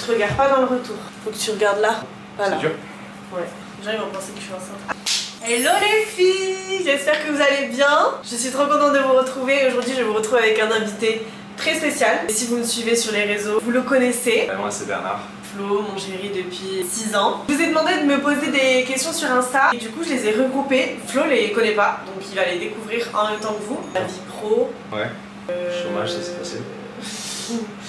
te regarde pas dans le retour. Faut que tu regardes là. Voilà. C'est dur. Ouais. Les gens ils vont penser que je suis enceinte. Hello les filles, j'espère que vous allez bien. Je suis trop contente de vous retrouver. Aujourd'hui je vous retrouve avec un invité très spécial. Et si vous me suivez sur les réseaux, vous le connaissez. Moi c'est Bernard. Flo, mon chéri depuis 6 ans. Je vous ai demandé de me poser des questions sur Insta et du coup je les ai regroupées. Flo les connaît pas, donc il va les découvrir en même temps que vous. La vie pro. Ouais. Chômage, ça s'est passé.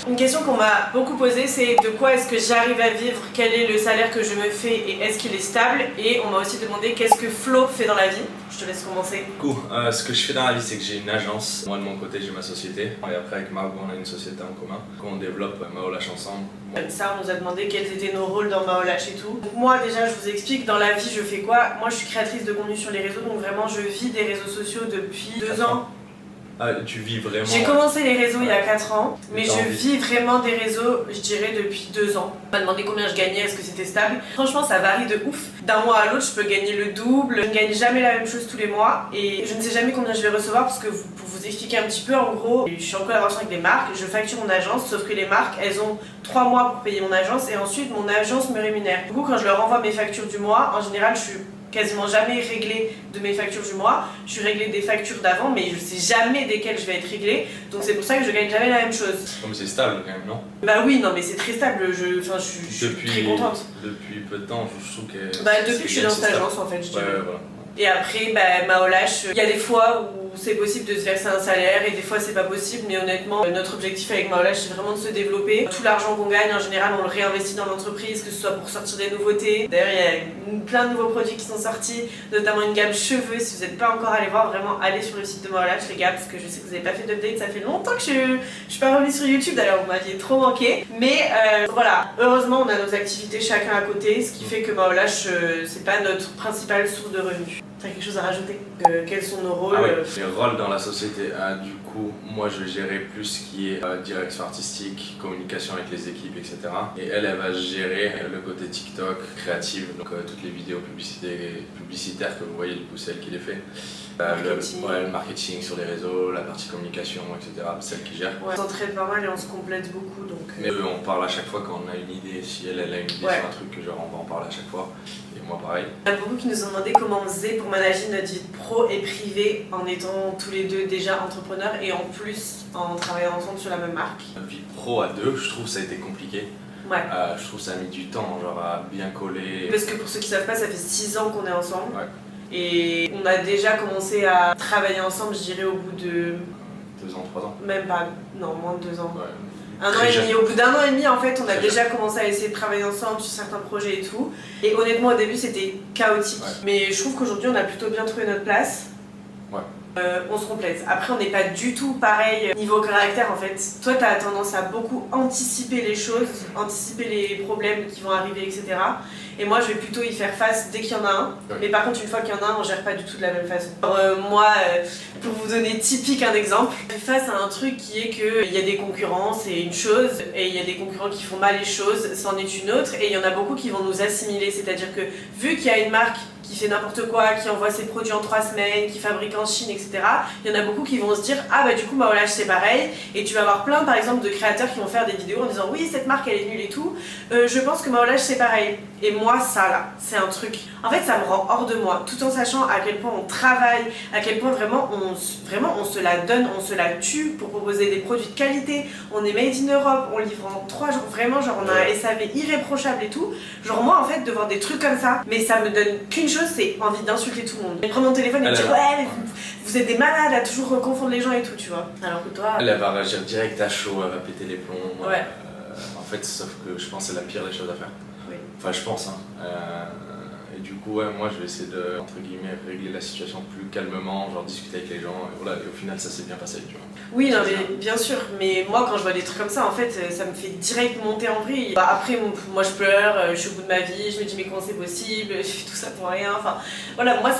Une question qu'on m'a beaucoup posée, c'est de quoi est-ce que j'arrive à vivre, quel est le salaire que je me fais et est-ce qu'il est stable. Et on m'a aussi demandé qu'est-ce que Flo fait dans la vie. Je te laisse commencer. Du coup, ce que je fais dans la vie, c'est que j'ai une agence. Moi de mon côté, j'ai ma société. Et après avec Marc, on a une société en commun. On développe Maolash ensemble. Ça, on nous a demandé quels étaient nos rôles dans Maolash et tout. Donc moi déjà, je vous explique, dans la vie, je fais quoi. Moi, je suis créatrice de contenu sur les réseaux, donc vraiment, je vis des réseaux sociaux depuis 2 ans. Ah, tu vis vraiment... J'ai commencé les réseaux il y a 4 ans, mais je envie. vis vraiment des réseaux, je dirais, depuis 2 ans. On m'a demandé combien je gagnais, est-ce que c'était stable. Franchement, ça varie de ouf. D'un mois à l'autre, je peux gagner le double. Je ne gagne jamais la même chose tous les mois et je ne sais jamais combien je vais recevoir parce que pour vous expliquer un petit peu, en gros, je suis en collaboration avec des marques, je facture mon agence, sauf que les marques, elles ont 3 mois pour payer mon agence et ensuite mon agence me rémunère. Du coup, quand je leur envoie mes factures du mois, en général, je suis quasiment jamais réglée de mes factures du mois. Je suis réglée des factures d'avant, mais je sais jamais desquelles je vais être réglée. Donc c'est pour ça que je gagne jamais la même chose. Comme c'est stable quand même, non? Bah oui, non mais c'est très stable, je suis très contente. Depuis peu de temps, je trouve que... Bah depuis que je suis dans cette agence en fait, je dirais. Ouais, voilà. Et après, bah, Maolash, il y a des fois où c'est possible de se verser un salaire et des fois c'est pas possible, mais honnêtement, notre objectif avec Maolash c'est vraiment de se développer. Tout l'argent qu'on gagne, en général, on le réinvestit dans l'entreprise, que ce soit pour sortir des nouveautés. D'ailleurs, il y a plein de nouveaux produits qui sont sortis, notamment une gamme cheveux. Si vous n'êtes pas encore allé voir, vraiment allez sur le site de Maolash, les gars, parce que je sais que vous n'avez pas fait d'update, ça fait longtemps que je suis pas revenue sur YouTube, d'ailleurs, vous m'aviez trop manqué. Mais voilà, heureusement, on a nos activités chacun à côté, ce qui fait que Maolash, c'est pas notre principale source de revenus. T'as quelque chose à rajouter? Quels sont nos rôles? Les rôles dans la société, du coup, moi je vais gérer plus ce qui est direction artistique, communication avec les équipes, etc. Et elle va gérer le côté TikTok, créative, donc toutes les vidéos publicitaires que vous voyez, du coup c'est elle qui les fait. Le marketing sur les réseaux, la partie communication, etc. C'est elle qui gère. Ouais, on s'entraide pas mal et on se complète beaucoup donc... Mais on parle à chaque fois quand on a une idée, si elle a une idée sur un truc, genre on va en parler à chaque fois. Et moi pareil. Il y a beaucoup qui nous ont demandé comment on faisait pour manager notre vie pro et privée en étant tous les deux déjà entrepreneurs et en plus en travaillant ensemble sur la même marque. Notre vie pro à deux, je trouve ça a été compliqué. Ouais. Je trouve ça a mis du temps, genre à bien coller. Parce que pour ceux qui savent pas, ça fait 6 ans qu'on est ensemble. Ouais. Et on a déjà commencé à travailler ensemble, je dirais au bout de... 2 ans, 3 ans. Même pas, non, moins de 2 ans. Ouais. 1 an et demi. Au bout d'1 an et demi, en fait, on a Très déjà commencé à essayer de travailler ensemble sur certains projets et tout. Et honnêtement, au début, c'était chaotique. Ouais. Mais je trouve qu'aujourd'hui, on a plutôt bien trouvé notre place. Ouais. On se complète. Après, on n'est pas du tout pareil niveau caractère en fait. Toi, tu as tendance à beaucoup anticiper les choses, anticiper les problèmes qui vont arriver, etc. Et moi, je vais plutôt y faire face dès qu'il y en a un. Ouais. Mais par contre, une fois qu'il y en a un, on gère pas du tout de la même façon. Alors, pour vous donner typique un exemple, je fais face à un truc qui est qu'il y a des concurrents, c'est une chose, et il y a des concurrents qui font mal les choses, c'en est une autre, et il y en a beaucoup qui vont nous assimiler. C'est-à-dire que vu qu'il y a une marque qui fait n'importe quoi, qui envoie ses produits en 3 semaines, qui fabrique en Chine, etc. Il y en a beaucoup qui vont se dire « Ah bah du coup Maolash c'est pareil » et tu vas avoir plein par exemple de créateurs qui vont faire des vidéos en disant « Oui cette marque elle est nulle et tout, je pense que Maolash c'est pareil ». Et moi ça là, c'est un truc, en fait ça me rend hors de moi, tout en sachant à quel point on travaille, à quel point vraiment on se la donne, on se la tue pour proposer des produits de qualité, on est made in Europe, on livre en 3 jours, vraiment genre on a un SAV irréprochable et tout. Genre moi en fait de voir des trucs comme ça, mais ça me donne qu'une chose, c'est envie d'insulter tout le monde. Je prends mon téléphone et me dire ouais mais vous êtes des malades à toujours confondre les gens et tout, tu vois. Alors que toi... Elle va réagir direct à chaud, elle va péter les plombs. Ouais. En fait, sauf que je pense que c'est la pire des choses à faire. Oui. Enfin, je pense. Et du coup, ouais, moi, je vais essayer de, entre guillemets, régler la situation plus calmement, genre discuter avec les gens. Et voilà, et au final, ça s'est bien passé, tu vois. Oui, non, mais bien sûr. Mais moi, quand je vois des trucs comme ça, en fait, ça me fait direct monter en vrille. Bah, après, moi, je pleure, je suis au bout de ma vie, je me dis mais comment c'est possible, je fais tout ça pour rien. Enfin, voilà, moi,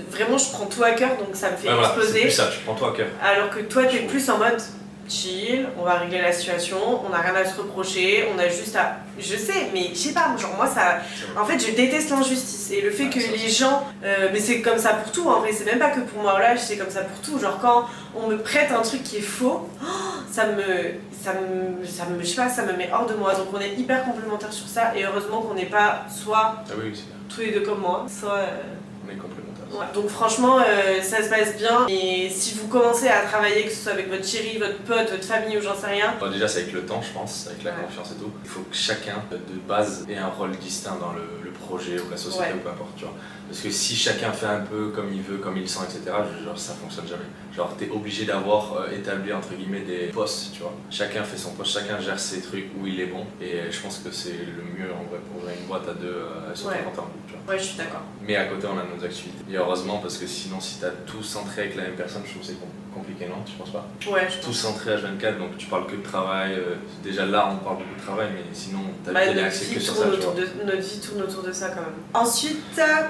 vraiment, je prends tout à cœur, donc ça me fait exploser. Voilà, c'est plus ça, tu prends tout à cœur. Alors que toi, t'es plus en mode chill, on va régler la situation, on n'a rien à se reprocher, on a juste à... Je sais, mais je sais pas, genre moi ça... En fait, je déteste l'injustice et le fait que les gens... mais c'est comme ça pour tout, en vrai, c'est même pas que pour moi, là, c'est comme ça pour tout. Genre quand on me prête un truc qui est faux, je sais pas, ça me met hors de moi. Donc on est hyper complémentaires sur ça et heureusement qu'on n'est pas soit tous les deux comme moi, soit... On est complémentaires. Ouais. Donc franchement, ça se passe bien. Et si vous commencez à travailler, que ce soit avec votre chérie, votre pote, votre famille ou j'en sais rien... Bon, déjà c'est avec le temps je pense, avec la confiance et tout. Il faut que chacun de base ait un rôle distinct dans le projet ou la société ou peu importe, tu vois. Parce que si chacun fait un peu comme il veut, comme il sent, etc., genre ça fonctionne jamais. Genre t'es obligé d'avoir établi entre guillemets des postes, tu vois. Chacun fait son poste, chacun gère ses trucs où il est bon. Et je pense que c'est le mieux en vrai pour une boîte à deux, surtout quand t'es en groupe, tu vois. Ouais, je suis d'accord. Mais à côté on a nos activités. Et heureusement parce que sinon si t'as tout centré avec la même personne, je trouve que c'est compliqué, non? Tu penses pas? Ouais, je tout centré à 24, donc tu parles que de travail. Déjà là on parle beaucoup de travail, mais sinon ta vie est axée que sur ça, tu vois. Notre vie tourne autour de ça quand même. Ensuite,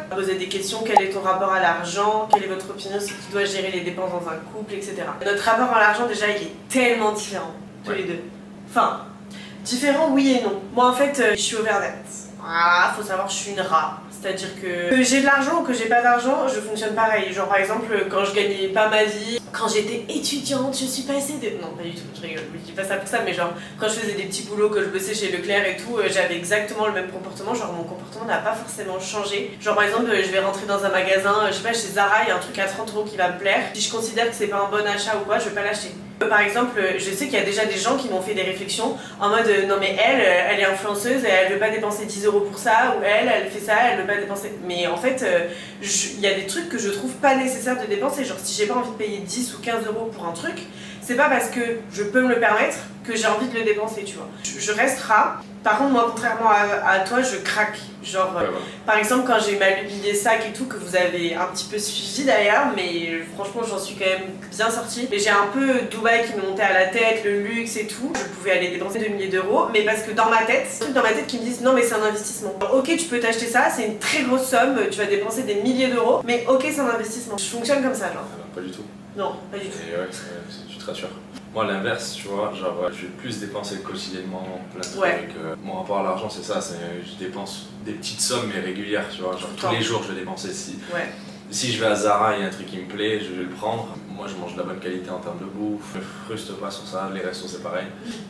poser des questions, quel est ton rapport à l'argent, quelle est votre opinion sur qui doit gérer les dépenses dans un couple, etc. Notre rapport à l'argent déjà il est tellement différent, tous les deux. Enfin, différent oui et non. Moi en fait, je suis overnet. Ah, faut savoir, je suis une rat. C'est-à-dire que j'ai de l'argent ou que j'ai pas d'argent, je fonctionne pareil. Genre par exemple, quand je gagnais pas ma vie, quand j'étais étudiante, je suis passée de... Non, pas du tout, je rigole, je dis pas ça pour ça, mais genre quand je faisais des petits boulots, que je bossais chez Leclerc et tout, j'avais exactement le même comportement. Genre mon comportement n'a pas forcément changé. Genre par exemple, je vais rentrer dans un magasin, je sais pas, chez Zara, il y a un truc à 30 € qui va me plaire. Si je considère que c'est pas un bon achat ou quoi, je vais pas l'acheter. Par exemple, je sais qu'il y a déjà des gens qui m'ont fait des réflexions en mode non mais elle est influenceuse et elle veut pas dépenser 10 € pour ça, ou elle fait ça, elle veut pas dépenser. Mais en fait, il y a des trucs que je trouve pas nécessaire de dépenser. Genre si j'ai pas envie de payer 10 ou 15 € pour un truc, c'est pas parce que je peux me le permettre que j'ai envie de le dépenser, tu vois. Je reste rat. Par contre, moi, contrairement à toi, je craque. Genre, par exemple, quand j'ai eu ma lubie des sacs et tout, que vous avez un petit peu suivi d'ailleurs, mais franchement, j'en suis quand même bien sortie. Et j'ai un peu Dubaï qui me montait à la tête, le luxe et tout. Je pouvais aller dépenser 2 milliers d'euros, mais parce que dans ma tête, c'est un truc dans ma tête qui me disent non, mais c'est un investissement. Alors, ok, tu peux t'acheter ça, c'est une très grosse somme, tu vas dépenser des milliers d'euros, mais ok, c'est un investissement. Je fonctionne comme ça, genre. Pas du tout. Non, pas du tout. Et ouais, tu te rassures. Moi, à l'inverse, tu vois, genre, je vais plus dépenser quotidiennement plein de trucs. Mon rapport à l'argent, c'est ça, je dépense des petites sommes mais régulières, tu vois. Genre, tous les jours, je vais dépenser. Si je vais à Zara, il y a un truc qui me plaît, je vais le prendre. Moi, je mange de la bonne qualité en termes de bouffe. Je me frustre pas sur ça, les restos, c'est pareil.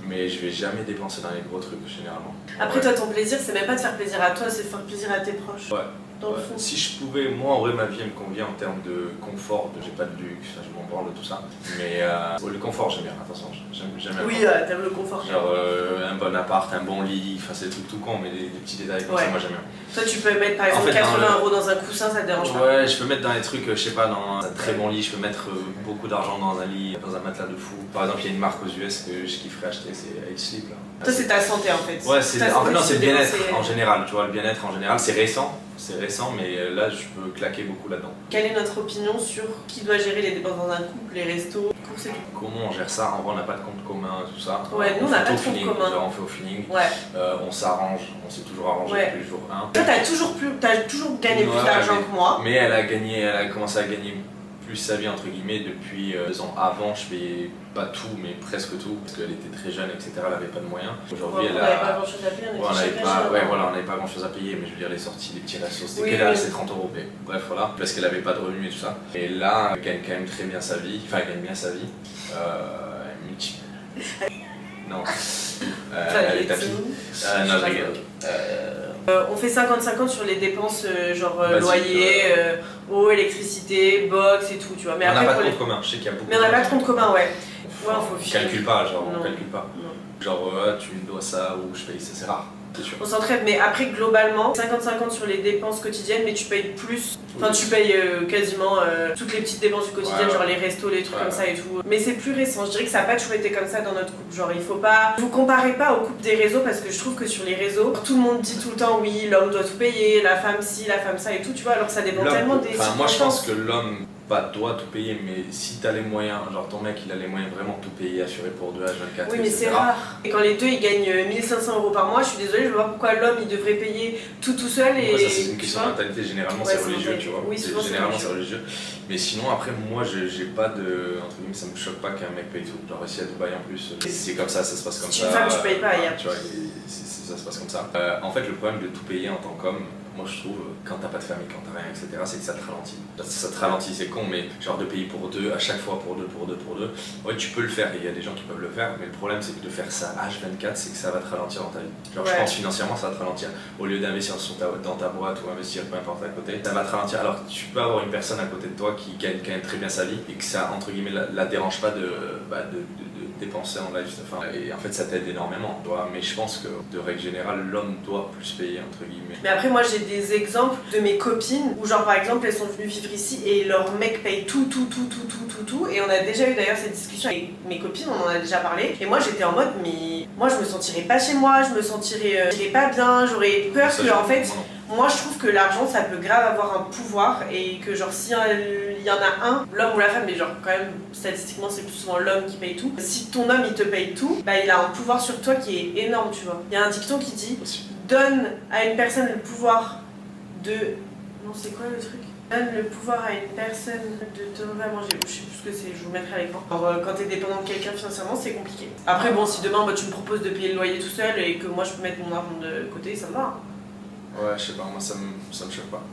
Mais je vais jamais dépenser dans les gros trucs, généralement. Après, toi, ton plaisir, c'est même pas de faire plaisir à toi, c'est de faire plaisir à tes proches. Dans le fond. Si je pouvais, moi en vrai ma vie elle me convient en termes de confort, j'ai pas de luxe, je m'en branle de tout ça. Mais le confort j'aime bien, attention, j'aime bien. Oui, t'aimes le confort. Genre un bon appart, un bon lit, enfin c'est des trucs tout con mais des petits détails comme ça moi j'aime bien. Toi tu peux mettre par exemple 80 € dans un coussin, ça te dérange pas? Ouais, je peux mettre dans les trucs, je sais pas, dans un très bon lit, je peux mettre beaucoup d'argent dans un lit, dans un matelas de fou. Par exemple il y a une marque aux US que je kifferais acheter, c'est Eight Sleep là. Toi c'est ta santé en fait. Ouais, c'est le bien-être en général, tu vois, le bien-être en général, c'est récent, mais là je peux claquer beaucoup là-dedans. Quelle est notre opinion sur qui doit gérer les dépenses dans un couple, les restos, les courses et tout? Comment on gère ça? En vrai on n'a pas de compte commun, tout ça. Ouais, nous on n'a pas de compte commun. Genre, on fait au feeling, on s'arrange, on s'est toujours arrangé depuis le jour 1. Toi t'as toujours gagné plus d'argent que moi. Mais elle a commencé à gagner plus sa vie entre guillemets depuis 2 ans. Avant je payais pas tout mais presque tout parce qu'elle était très jeune etc, elle avait pas de moyens. Aujourd'hui elle a... On n'avait pas grand chose à payer, on n'avait pas grand chose à payer mais je veux dire les sorties, les petits restos, c'était qu'elle avait ses 30 € mais bref voilà, parce qu'elle avait pas de revenus et tout ça. Et là elle gagne quand même très bien sa vie, enfin elle gagne bien sa vie. Non, elle est tapis. Non je rigole. On fait 50-50 sur les dépenses genre loyer, eau, électricité, box et tout, tu vois. Mais on n'a pas de compte commun, je sais qu'il y a beaucoup. Mais on n'a pas de compte commun, ouais. On calcule pas, on calcule pas. Genre tu me dois ça ou je paye ça, c'est rare. On s'entraide, mais après globalement 50-50 sur les dépenses quotidiennes, mais tu payes plus, enfin tu payes quasiment toutes les petites dépenses du quotidien, genre les restos, les trucs comme ça et tout. Mais c'est plus récent, je dirais que ça n'a pas toujours été comme ça dans notre couple, genre il faut pas, vous comparez pas au couple des réseaux parce que je trouve que sur les réseaux, tout le monde dit tout le temps oui, l'homme doit tout payer, la femme ci, la femme ça et tout, tu vois, alors que ça dépend tellement des circonstances. Moi je pense que l'homme doit tout payer, mais si t'as les moyens, genre ton mec il a les moyens vraiment de tout payer, assuré pour 2 H24. Oui, mais c'est rare. Et quand les deux ils gagnent 1500 € par mois, je suis désolée, je vois pas pourquoi l'homme il devrait payer tout seul. Et ça c'est une question de mentalité, généralement c'est religieux, tu vois. Oui, généralement c'est religieux. Mais sinon après moi j'ai pas de. Entre guillemets, ça me choque pas qu'un mec paye tout. Genre ici à Dubaï en plus, c'est comme ça se passe comme ça. Si une femme tu payes pas ailleurs. Tu vois, ça se passe comme ça. En fait le problème de tout payer en tant qu'homme, moi je trouve, quand t'as pas de famille, quand t'as rien, etc., c'est que ça te ralentit. Ça te ralentit, c'est con, mais genre de payer pour deux, à chaque fois pour deux. Ouais, tu peux le faire, il y a des gens qui peuvent le faire, mais le problème c'est que de faire ça H24, c'est que ça va te ralentir dans ta vie. Genre, je pense financièrement, ça va te ralentir. Au lieu d'investir dans ta boîte ou investir peu importe à côté, ça va te ralentir. Alors tu peux avoir une personne à côté de toi qui gagne quand même très bien sa vie et que ça, entre guillemets, la dérange pas de dépenser en live, enfin, et en fait ça t'aide énormément, mais je pense que de règle générale l'homme doit plus payer entre guillemets. Mais après moi j'ai des exemples de mes copines où genre par exemple elles sont venues vivre ici et leur mec paye tout et on a déjà eu d'ailleurs cette discussion avec mes copines, on en a déjà parlé et moi j'étais en mode mais moi je me sentirais pas chez moi, je me sentirais pas bien, j'aurais peur que en fait moi je trouve que l'argent ça peut grave avoir un pouvoir et que genre si il y en a un, l'homme ou la femme, mais genre quand même statistiquement c'est plus souvent l'homme qui paye tout, si ton homme il te paye tout, bah il a un pouvoir sur toi qui est énorme tu vois. Il y a un dicton qui dit donne à une personne le pouvoir de... Non c'est quoi le truc? Donne le pouvoir à une personne de te refaire manger, je sais plus ce que c'est, je vous mettrai à l'écran. Alors quand t'es dépendant de quelqu'un financièrement c'est compliqué. Après bon si demain tu me proposes de payer le loyer tout seul et que moi je peux mettre mon argent de côté, ça me va. Ouais, je sais pas, moi ça me choque pas.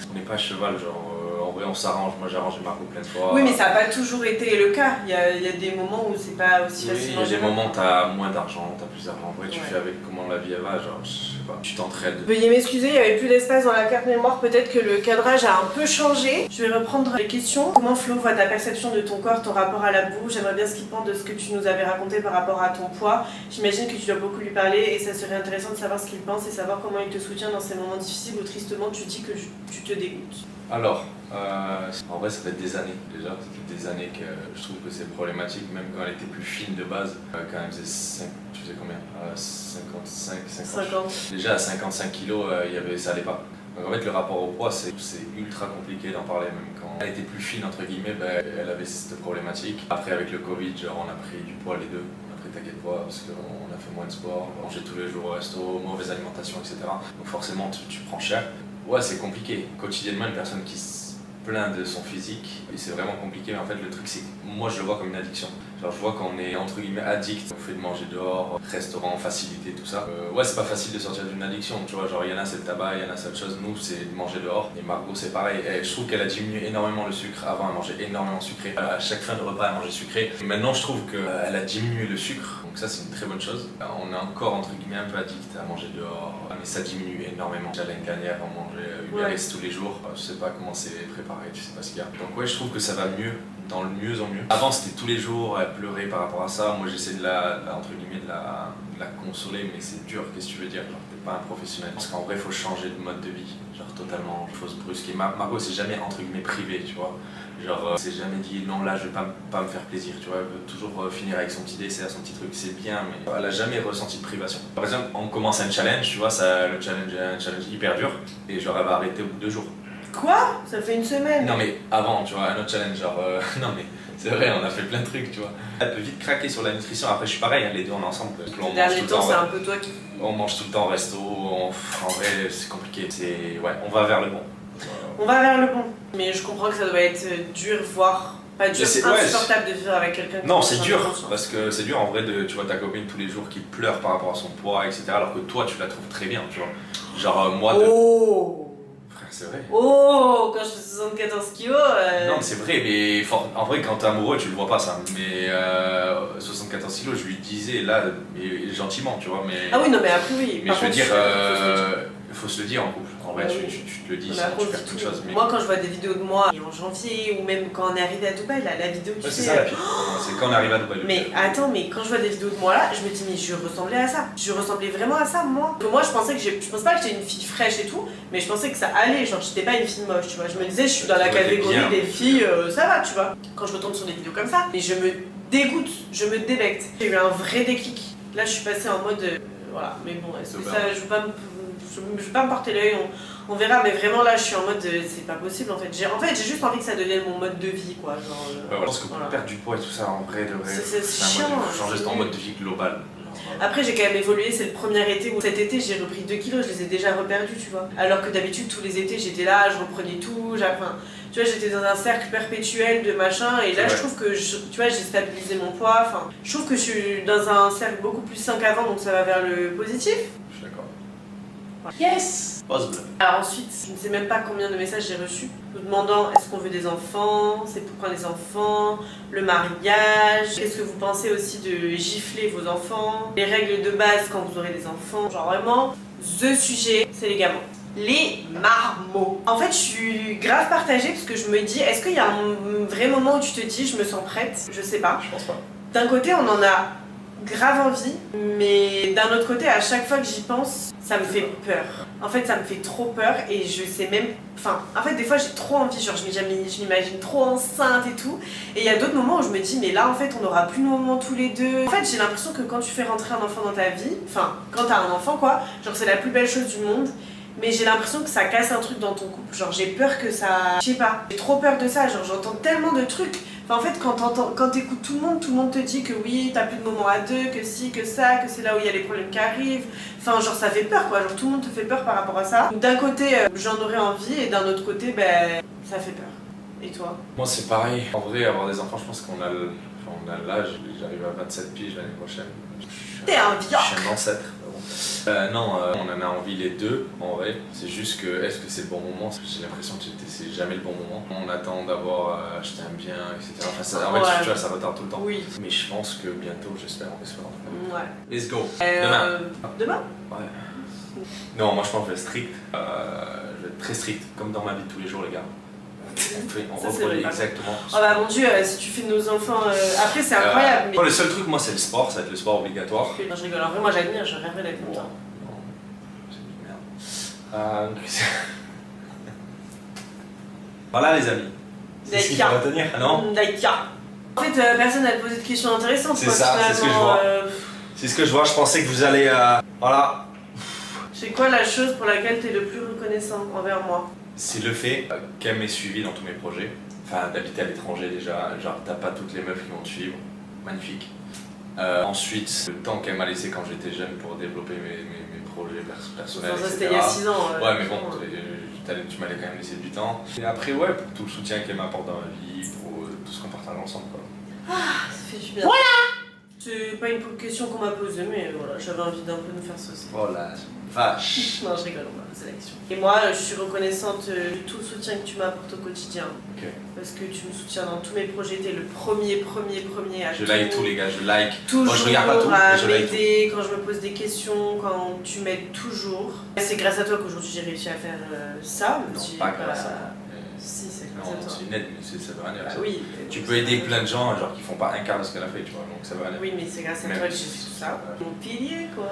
On n'est pas à cheval, genre en vrai on s'arrange, moi j'ai arrangé Marco plein de fois. Oui mais ça n'a pas toujours été le cas, il y a des moments où c'est pas aussi facile. Oui, il y a des moments où t'as moins d'argent, t'as plus d'argent, en vrai tu fais avec comment la vie elle va, genre je sais pas, tu t'entraides. Veuillez m'excuser, il n'y avait plus d'espace dans la carte mémoire, peut-être que le cadrage a un peu changé. Je vais reprendre les questions. Comment Flo voit ta perception de ton corps, ton rapport à la boue? J'aimerais bien ce qu'il pense de ce que tu nous avais raconté par rapport à ton poids. J'imagine que tu dois beaucoup lui parler et ça serait intéressant de savoir ce qu'il pense et savoir comment il te soutient dans ces moments difficiles où tristement tu dis que tu te dégoûtes. Alors, en vrai ça fait des années déjà, ça fait des années que je trouve que c'est problématique, même quand elle était plus fine de base, quand elle faisait 5, tu faisais combien 50. Déjà à 55 kilos, ça allait pas. Donc en fait le rapport au poids c'est ultra compliqué d'en parler, même quand elle était plus fine entre guillemets, elle avait cette problématique. Après avec le Covid, genre on a pris du poids les deux. Taquet de poids parce qu'on a fait moins de sport, on mangeait tous les jours au resto, mauvaise alimentation, etc. Donc forcément tu prends cher. Ouais c'est compliqué. Quotidiennement une personne qui se plaint de son physique, et c'est vraiment compliqué, mais en fait le truc c'est que moi je le vois comme une addiction. Genre je vois qu'on est entre guillemets addict, on fait de manger dehors, restaurant, facilité, tout ça. Ouais c'est pas facile de sortir d'une addiction, tu vois, genre il y en a c'est le tabac, il y en a c'est autre chose, nous c'est de manger dehors. Et Margot c'est pareil, je trouve qu'elle a diminué énormément le sucre, avant elle mangeait énormément sucré, à chaque fin de repas elle mangeait sucré. Et maintenant je trouve qu'elle a diminué le sucre, donc ça c'est une très bonne chose. On est encore entre guillemets un peu addict à manger dehors, mais ça diminue énormément. Déjà l'année dernière on mangeait Uber Eats tous les jours, je sais pas comment c'est préparé, tu sais pas ce qu'il y a. Donc ouais je trouve que ça va mieux, dans le mieux en mieux. Avant c'était tous les jours, elle pleurait par rapport à ça, moi j'essaie de entre guillemets de la consoler, mais c'est dur, qu'est-ce que tu veux dire, genre t'es pas un professionnel. Parce qu'en vrai faut changer de mode de vie, genre totalement, il faut se brusquer. Margot c'est jamais entre guillemets privé, tu vois. Genre c'est jamais dit non là je vais pas me faire plaisir, tu vois, elle veut toujours finir avec son petit dessert, son petit truc, c'est bien, mais elle a jamais ressenti de privation. Par exemple on commence un challenge, tu vois, le challenge est un challenge hyper dur, et genre elle va arrêter au bout de 2 jours. Quoi? Ça fait une semaine? Non mais avant, tu vois, un autre challenge, genre non mais c'est vrai, on a fait plein de trucs, tu vois. Elle peut vite craquer sur la nutrition, après je suis pareil, hein, les deux on est ensemble. Ces derniers temps c'est un peu toi qui... On mange tout le temps au resto, en vrai c'est compliqué, ouais, on va vers le bon. On va vers le bon. Mais je comprends que ça doit être dur, voire pas dur, insupportable de vivre avec quelqu'un qui... Non, c'est dur, parce que c'est dur en vrai tu vois ta copine tous les jours qui pleure par rapport à son poids, etc. Alors que toi tu la trouves très bien, tu vois. Genre moi... Frère, c'est vrai. Oh, quand je fais 74 kilos... Non mais c'est vrai, mais en vrai quand t'es amoureux tu le vois pas ça. Mais 74 kilos je lui disais là, mais gentiment, tu vois. Mais... Ah oui, non mais après oui. Mais je veux dire, il faut se le dire en couple. En vrai, tu te le dis, ça, tu perds toute chose. Mais... Moi, quand je vois des vidéos de moi en janvier, ou même quand on est arrivé à Dubaï, là, la vidéo tu sais... C'est ça la pire. C'est quand on arrive à Dubaï. Mais attends, mais quand je vois des vidéos de moi là, je me dis, mais je ressemblais à ça. Je ressemblais vraiment à ça, moi. Moi, je pensais pas que j'étais une fille fraîche et tout, mais je pensais que ça allait. Genre, j'étais pas une fille moche, tu vois. Je me disais, je suis dans la catégorie des filles, ça va, tu vois. Quand je retombe sur des vidéos comme ça, mais je me dégoûte, je me débecte. J'ai eu un vrai déclic. Là, je suis passée en mode, voilà. Mais bon, est-ce que ça, je vais pas me porter l'œil, on verra, mais vraiment là je suis en mode c'est pas possible en fait. J'ai juste envie que ça devienne mon mode de vie quoi. Genre, je pense que pour perdre du poids et tout ça en vrai de vrai, c'est chiant. Changer ton mode de vie global. Après j'ai quand même évolué, c'est le premier été où cet été j'ai repris 2 kilos, je les ai déjà reperdus tu vois. Alors que d'habitude tous les étés j'étais là, je reprenais tout, tu vois j'étais dans un cercle perpétuel de machin et là je trouve que tu vois j'ai stabilisé mon poids, enfin je trouve que je suis dans un cercle beaucoup plus sain qu'avant donc ça va vers le positif. Je suis d'accord. Voilà. Yes. Possible. Alors ensuite, je ne sais même pas combien de messages j'ai reçus vous demandant est-ce qu'on veut des enfants, c'est pourquoi les enfants, le mariage, qu'est-ce que vous pensez aussi de gifler vos enfants, les règles de base quand vous aurez des enfants, genre vraiment, the sujet, c'est les gamins. Les marmots. En fait, je suis grave partagée parce que je me dis, est-ce qu'il y a un vrai moment où tu te dis, je me sens prête? Je sais pas. Je pense pas. D'un côté, on en a grave envie, mais d'un autre côté, à chaque fois que j'y pense, ça me fait peur. En fait, ça me fait trop peur et je sais même... Enfin, en fait, des fois, j'ai trop envie, genre je m'imagine trop enceinte et tout. Et il y a d'autres moments où je me dis, mais là, en fait, on n'aura plus de moments tous les deux. En fait, j'ai l'impression que quand tu fais rentrer un enfant dans ta vie, enfin, quand t'as un enfant, quoi, genre c'est la plus belle chose du monde. Mais j'ai l'impression que ça casse un truc dans ton couple. Genre j'ai peur que ça... Je sais pas, j'ai trop peur de ça. Genre j'entends tellement de trucs. Enfin en fait quand t'écoutes tout le monde te dit que oui, t'as plus de moments à deux, que si, que ça, que c'est là où il y a les problèmes qui arrivent. Enfin genre ça fait peur quoi, genre tout le monde te fait peur par rapport à ça. D'un côté j'en aurais envie et d'un autre côté ben ça fait peur. Et toi? Moi c'est pareil. En vrai, avoir des enfants, je pense qu'on a l'âge. J'arrive à 27 piges l'année prochaine. T'es un vieux. Je suis un ancêtre. Non, on en a envie les deux, en vrai. C'est juste que, est-ce que c'est le bon moment? J'ai l'impression que c'est jamais le bon moment. On attend d'avoir acheté un bien, etc. Enfin, ça, en fait, tu vois, ça retarde tout le temps. Oui. Mais je pense que bientôt, j'espère, on espère. Ouais. Let's go. Demain. Demain? Ouais. Non, moi je pense que je vais être strict. Je vais être très strict, comme dans ma vie de tous les jours, les gars. On reproduit exactement. Oh bah mon dieu, si tu fais de nos enfants. Après, c'est incroyable. Mais... Le seul truc, moi, c'est le sport, ça va être le sport obligatoire. Non, je rigole. En vrai, moi j'admire, je rêverais d'être content. C'est une merde. Voilà, les amis. C'est ce qu'il faut retenir. Ah non? En fait, personne n'a posé de questions intéressantes. C'est ça, c'est ce que je vois. C'est ce que je vois, je pensais que vous allez. Voilà. C'est quoi la chose pour laquelle tu es le plus reconnaissant envers moi? C'est le fait qu'elle m'ait suivi dans tous mes projets. Enfin, d'habiter à l'étranger déjà, genre t'as pas toutes les meufs qui vont te suivre. Magnifique. Ensuite, le temps qu'elle m'a laissé quand j'étais jeune pour développer mes projets personnels. Ça, c'était il y a 6 ans. Ouais, mais bon, tu m'allais quand même laissé du temps. Et après, ouais, pour tout le soutien qu'elle m'apporte dans ma vie, pour tout ce qu'on partage ensemble, quoi. Ah, ça fait du bien. Voilà! C'est pas une question qu'on m'a posée, mais voilà, j'avais envie d'un peu de faire saucer. Oh la vache! Non, je rigole, on m'a posé la question. Et moi, je suis reconnaissante de tout le soutien que tu m'apportes au quotidien. Ok. Parce que tu me soutiens dans tous mes projets, t'es le premier à Je like tous les gars, je like. Toujours moi je regarde pas tout, mais je like m'aider quand je me pose des questions, quand tu m'aides toujours. C'est grâce à toi qu'aujourd'hui j'ai réussi à faire ça. Non, pas grâce à moi. Si, c'est grâce Non, à toi. c'est une aide, mais ça veut rien dire. Bah oui. Tu peux aider plein de gens genre qui font pas un quart de ce qu'elle a fait, tu vois, donc ça veut rien dire. Oui, mais c'est grâce à Même toi que j'ai si- fait tout ça. Mon pilier, quoi.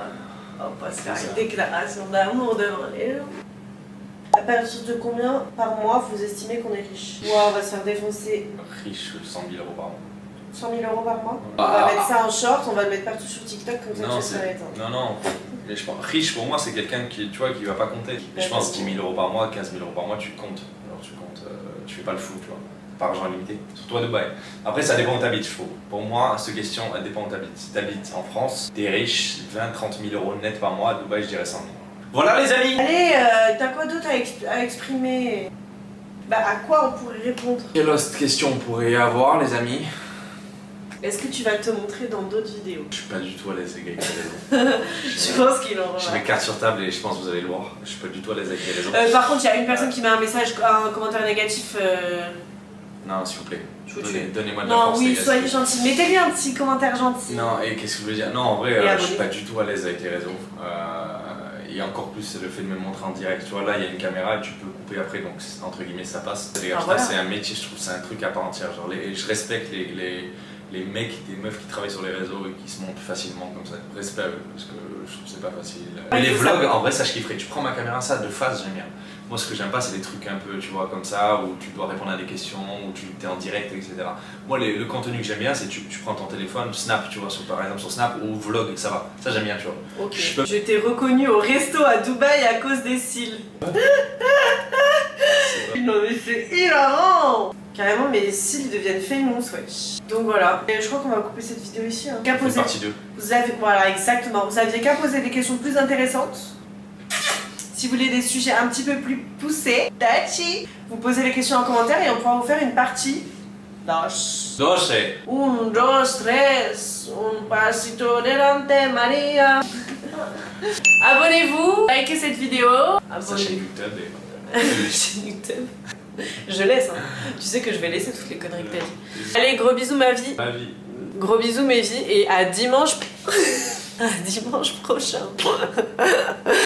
On va se faire C'est une ça. déclaration d'amour devant les gens. À partir de combien par mois vous estimez qu'on est riche? Moi, on va se faire défoncer Riche, 100 000 € par mois. 100 000 € par mois. On Ah. va mettre ça en short, on va le mettre partout sur TikTok comme ça Non, tu sais arrêter. non, mais je pense, riche pour moi c'est quelqu'un qui, tu vois, qui va pas compter. Mais je pense 10 000 € par mois, 15 000 € par mois, tu comptes. Alors tu comptes, tu fais pas le fou, tu vois. Par argent limité, surtout à Dubaï. Après, ça dépend où t'habites, je trouve. Pour moi, cette question, elle dépend où t'habites. Si t'habites en France, t'es riche, 20-30 000 € net par mois. À Dubaï, je dirais 100 000. Voilà les amis! Allez, t'as quoi d'autre à exprimer? Bah, à quoi on pourrait répondre? Quelle autre question on pourrait avoir, les amis? Est-ce que tu vas te montrer dans d'autres vidéos? Je suis pas du tout à l'aise avec les réseaux. Je pense qu'il en J'ai aura. mes cartes sur table et je pense que vous allez le voir. Je suis pas du tout à l'aise avec les réseaux. Par contre, il y a une personne qui met un message, un commentaire négatif. Non, s'il vous plaît. Je vous tue. Donnez-moi de la Non, force, oui, les gars. soyez gentil. Mettez-lui un petit commentaire gentil. Non, et qu'est-ce que je veux dire? Non, en vrai, Et je abonnez-vous. suis pas du tout à l'aise avec les réseaux. Et encore plus, c'est le fait de me montrer en direct. Tu vois, là, il y a une caméra et tu peux couper après, donc entre guillemets, ça passe. Les gars, Ah, putain, voilà. c'est un métier, je trouve, c'est un truc à part entière. Genre, je respecte les mecs, des meufs qui travaillent sur les réseaux et qui se montent facilement comme ça. Respect à eux, parce que je trouve que c'est pas facile. Mais les vlogs, en vrai, ça je kifferais. Tu prends ma caméra, ça, de face, j'aime bien. Moi, ce que j'aime pas, c'est des trucs un peu, tu vois, comme ça, où tu dois répondre à des questions, où tu es en direct, etc. Moi, le contenu que j'aime bien, c'est tu prends ton téléphone, Snap, tu vois, par exemple sur Snap, ou vlog, ça va. Ça, j'aime bien, tu vois. Ok. Je t'ai reconnu au resto à Dubaï à cause des cils. Non mais c'est hilarant! Carrément mes cils deviennent famous, wesh. Donc voilà. Et je crois qu'on va couper cette vidéo ici. Hein. Qu'à C'est poser. partie 2. Vous avez, voilà, exactement. Vous aviez qu'à poser des questions plus intéressantes. Si vous voulez des sujets un petit peu plus poussés, Dachi, vous posez les questions en commentaire et on pourra vous faire une partie. Dos. Doce. Un, dos, tres. Un pasito delante, María. Abonnez-vous, likez cette vidéo. Sachez YouTube et... Chez YouTube. Je laisse, hein. Tu sais que je vais laisser toutes les conneries que t'as dit. Allez, gros bisous ma vie. Ma vie. Gros bisous mes vies et à dimanche. À dimanche prochain.